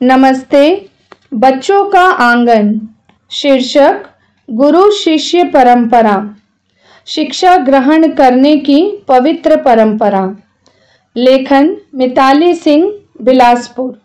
नमस्ते बच्चों का आंगन। शीर्षक गुरु शिष्य परंपरा, शिक्षा ग्रहण करने की पवित्र परंपरा। लेखन मिताली सिंह, बिलासपुर।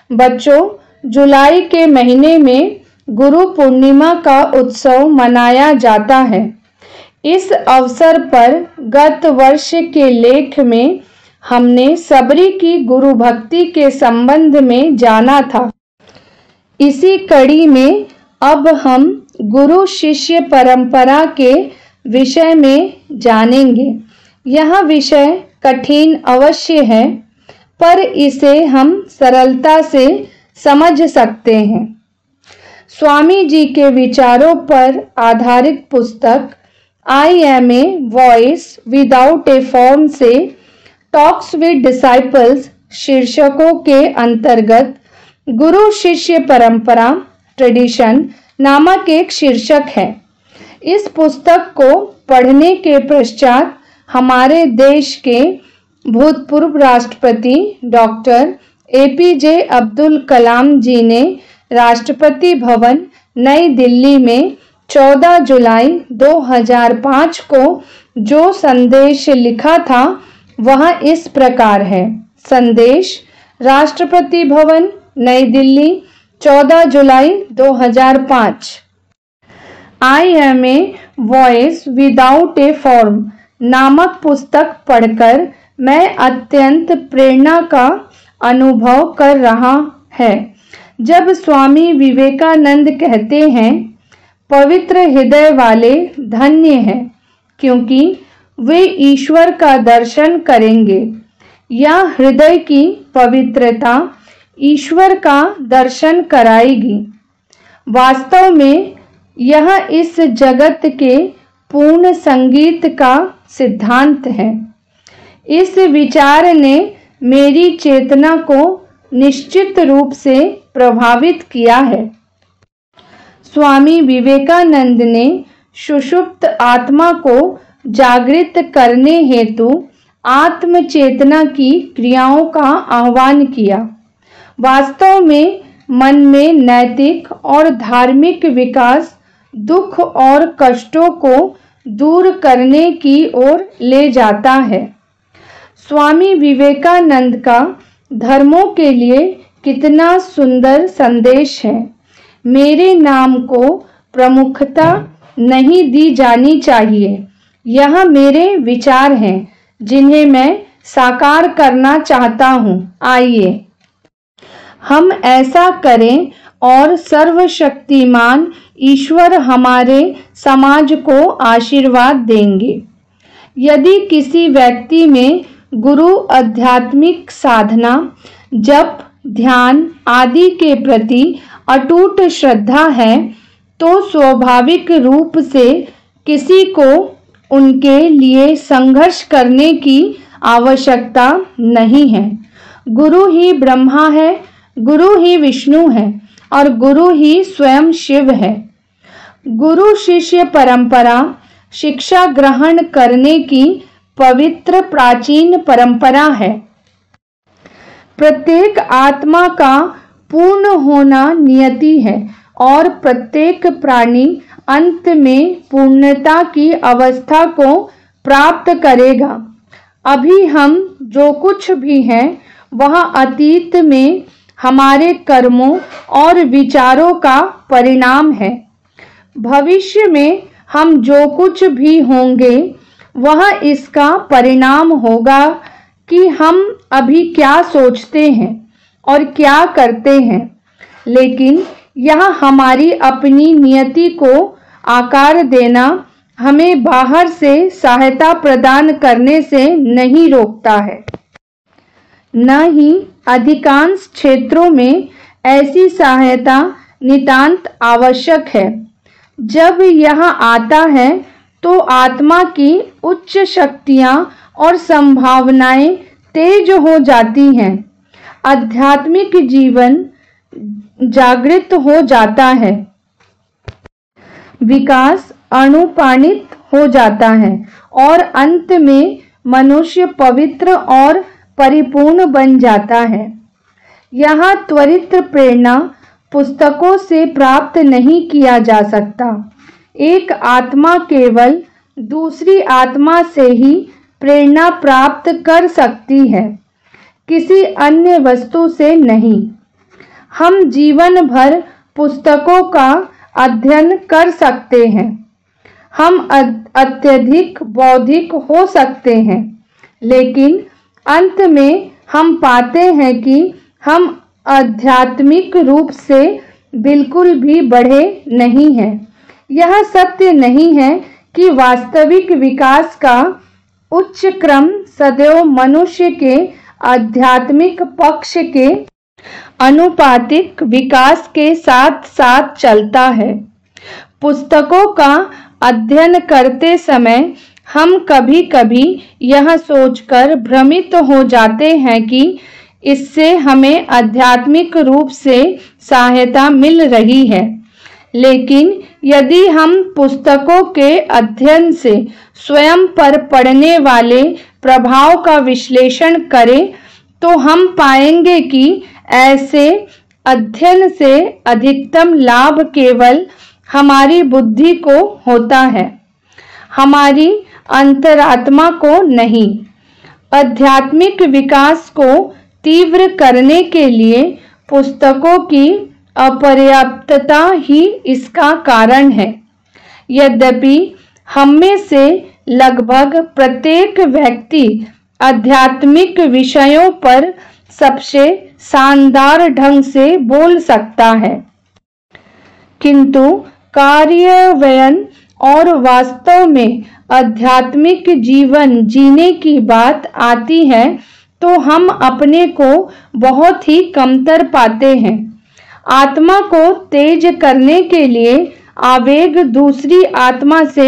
बच्चों, जुलाई के महीने में गुरु पूर्णिमा का उत्सव मनाया जाता है। इस अवसर पर गत वर्ष के लेख में हमने सबरी की गुरु भक्ति के संबंध में जाना था। इसी कड़ी में अब हम गुरु शिष्य परंपरा के विषय में जानेंगे। यह विषय कठिन अवश्य है, पर इसे हम सरलता से समझ सकते हैं। स्वामी जी के विचारों पर आधारित पुस्तक I am a voice without a form से टॉक्स विद डिसाइपल्स शीर्षकों के अंतर्गत गुरु शिष्य परंपरा ट्रेडिशन नामक एक शीर्षक है। इस पुस्तक को पढ़ने के पश्चात हमारे देश के भूतपूर्व राष्ट्रपति डॉक्टर APJ अब्दुल कलाम जी ने राष्ट्रपति भवन नई दिल्ली में 14 जुलाई 2005 को जो संदेश लिखा था वह इस प्रकार है। संदेश, राष्ट्रपति भवन नई दिल्ली 14 जुलाई 2005। I am a voice without a form नामक पुस्तक पढ़कर मैं अत्यंत प्रेरणा का अनुभव कर रहा है। जब स्वामी विवेकानंद कहते हैं, पवित्र हृदय वाले धन्य हैं क्योंकि वे ईश्वर का दर्शन करेंगे, या हृदय की पवित्रता ईश्वर का दर्शन कराएगी। वास्तव में यह इस जगत के पूर्ण संगीत का सिद्धांत है। इस विचार ने मेरी चेतना को निश्चित रूप से प्रभावित किया है। स्वामी विवेकानंद ने सुषुप्त आत्मा को जागृत करने हेतु आत्म चेतना की क्रियाओं का आह्वान किया। वास्तव में मन में नैतिक और धार्मिक विकास दुख और कष्टों को दूर करने की ओर ले जाता है। स्वामी विवेकानंद का धर्मों के लिए कितना सुंदर संदेश है। मेरे नाम को प्रमुखता नहीं दी जानी चाहिए। यह मेरे विचार हैं जिन्हें मैं साकार करना चाहता हूँ। आइए हम ऐसा करें और सर्वशक्तिमान ईश्वर हमारे समाज को आशीर्वाद देंगे। यदि किसी व्यक्ति में गुरु आध्यात्मिक साधना, जप, ध्यान आदि के प्रति अटूट श्रद्धा है, तो स्वाभाविक रूप से किसी को उनके लिए संघर्ष करने की आवश्यकता नहीं है। गुरु ही ब्रह्मा है, गुरु ही विष्णु है और गुरु ही स्वयं शिव है। गुरु शिष्य परंपरा शिक्षा ग्रहण करने की पवित्र प्राचीन परंपरा है। प्रत्येक आत्मा का पूर्ण होना नियति है और प्रत्येक प्राणी अंत में पूर्णता की अवस्था को प्राप्त करेगा। अभी हम जो कुछ भी हैं वह अतीत में हमारे कर्मों और विचारों का परिणाम है। भविष्य में हम जो कुछ भी होंगे वह इसका परिणाम होगा कि हम अभी क्या सोचते हैं और क्या करते हैं। लेकिन यह हमारी अपनी नियति को आकार देना हमें बाहर से सहायता प्रदान करने से नहीं रोकता है। न ही अधिकांश क्षेत्रों में ऐसी सहायता नितांत आवश्यक है। जब यह आता है तो आत्मा की उच्च शक्तियां और संभावनाएं तेज हो जाती हैं। आध्यात्मिक जीवन जागृत हो जाता है, विकास अनुप्राणित हो जाता है और अंत में मनुष्य पवित्र और परिपूर्ण बन जाता है। यह त्वरित प्रेरणा पुस्तकों से प्राप्त नहीं किया जा सकता। एक आत्मा केवल दूसरी आत्मा से ही प्रेरणा प्राप्त कर सकती है, किसी अन्य वस्तु से नहीं। हम जीवन भर पुस्तकों का अध्ययन कर सकते हैं, हम अत्यधिक बौद्धिक हो सकते हैं, लेकिन अंत में हम पाते हैं कि हम आध्यात्मिक रूप से बिल्कुल भी बढ़े नहीं हैं। यह सत्य नहीं है कि वास्तविक विकास का उच्च क्रम सदैव मनुष्य के आध्यात्मिक पक्ष के अनुपातिक विकास के साथ साथ चलता है। पुस्तकों का अध्ययन करते समय हम कभी-कभी यह सोचकर भ्रमित हो जाते हैं कि इससे हमें आध्यात्मिक रूप से सहायता मिल रही है, लेकिन यदि हम पुस्तकों के अध्ययन से स्वयं पर पड़ने वाले प्रभाव का विश्लेषण करें तो हम पाएंगे कि ऐसे अध्ययन से अधिकतम लाभ केवल हमारी बुद्धि को होता है, हमारी अंतरात्मा को नहीं। आध्यात्मिक विकास को तीव्र करने के लिए पुस्तकों की अपर्याप्तता ही इसका कारण है। यद्यपि हम में से लगभग प्रत्येक व्यक्ति आध्यात्मिक विषयों पर सबसे शानदार ढंग से बोल सकता है, किंतु कार्यान्वयन और वास्तव में आध्यात्मिक जीवन जीने की बात आती है तो हम अपने को बहुत ही कमतर पाते हैं। आत्मा को तेज करने के लिए आवेग दूसरी आत्मा से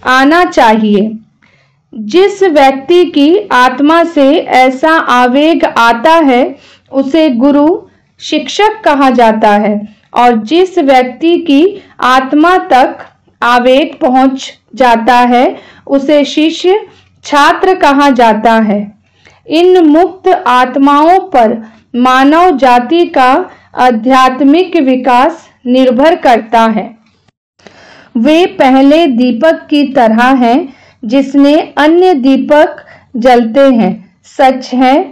आना चाहिए। जिस व्यक्ति की आत्मा से ऐसा आवेग आता है उसे गुरु शिक्षक कहा जाता है, और जिस व्यक्ति की आत्मा तक आवेग पहुंच जाता है उसे शिष्य छात्र कहा जाता है। इन मुक्त आत्माओं पर मानव जाति का आध्यात्मिक विकास निर्भर करता है। वे पहले दीपक की तरह हैं जिसमें अन्य दीपक जलते हैं। सच है,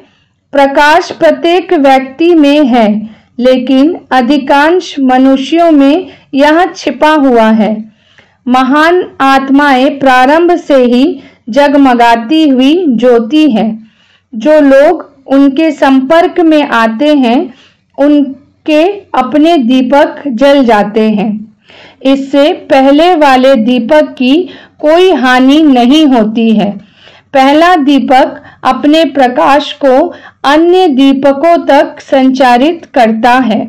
प्रकाश प्रत्येक व्यक्ति में है, लेकिन अधिकांश मनुष्यों में यह छिपा हुआ है। महान आत्माएं प्रारंभ से ही जगमगाती हुई ज्योति है। जो लोग उनके संपर्क में आते हैं उनके अपने दीपक जल जाते हैं। इससे पहले वाले दीपक की कोई हानि नहीं होती है। पहला दीपक अपने प्रकाश को अन्य दीपकों तक संचारित करता है।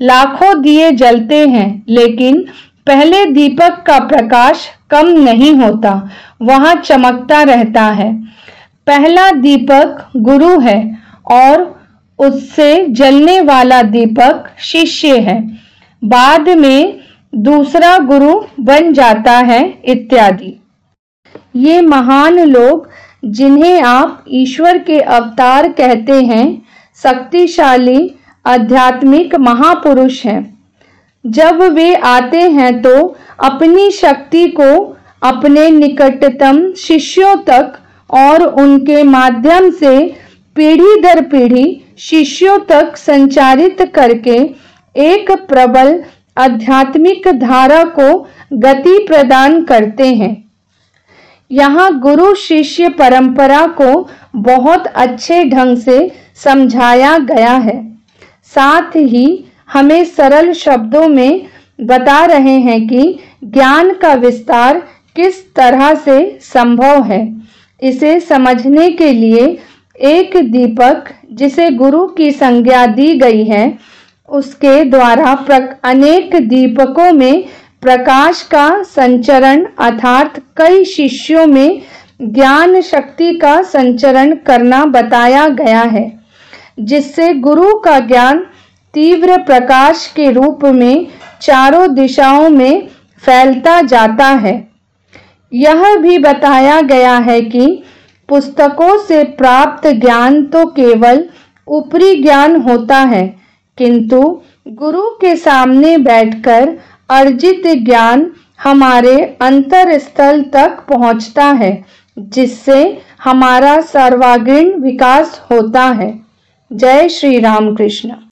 लाखों दिए जलते हैं, लेकिन पहले दीपक का प्रकाश कम नहीं होता, वह चमकता रहता है। पहला दीपक गुरु है और उससे जलने वाला दीपक शिष्य है। बाद में दूसरा गुरु बन जाता है, इत्यादि। ये महान लोग जिन्हें आप ईश्वर के अवतार कहते हैं, शक्तिशाली आध्यात्मिक महापुरुष हैं। जब वे आते हैं तो अपनी शक्ति को अपने निकटतम शिष्यों तक और उनके माध्यम से पीढ़ी दर पीढ़ी शिष्यों तक संचारित करके एक प्रबल आध्यात्मिक धारा को गति प्रदान करते हैं। यहाँ गुरु शिष्य परंपरा को बहुत अच्छे ढंग से समझाया गया है। साथ ही हमें सरल शब्दों में बता रहे हैं कि ज्ञान का विस्तार किस तरह से संभव है। इसे समझने के लिए एक दीपक जिसे गुरु की संज्ञा दी गई है, उसके द्वारा अनेक दीपकों में प्रकाश का संचरण अर्थात कई शिष्यों में ज्ञान शक्ति का संचरण करना बताया गया है, जिससे गुरु का ज्ञान तीव्र प्रकाश के रूप में चारों दिशाओं में फैलता जाता है। यह भी बताया गया है कि पुस्तकों से प्राप्त ज्ञान तो केवल ऊपरी ज्ञान होता है, किंतु गुरु के सामने बैठकर अर्जित ज्ञान हमारे अंतर स्थल तक पहुंचता है, जिससे हमारा सर्वांगीण विकास होता है। जय श्री राम कृष्ण।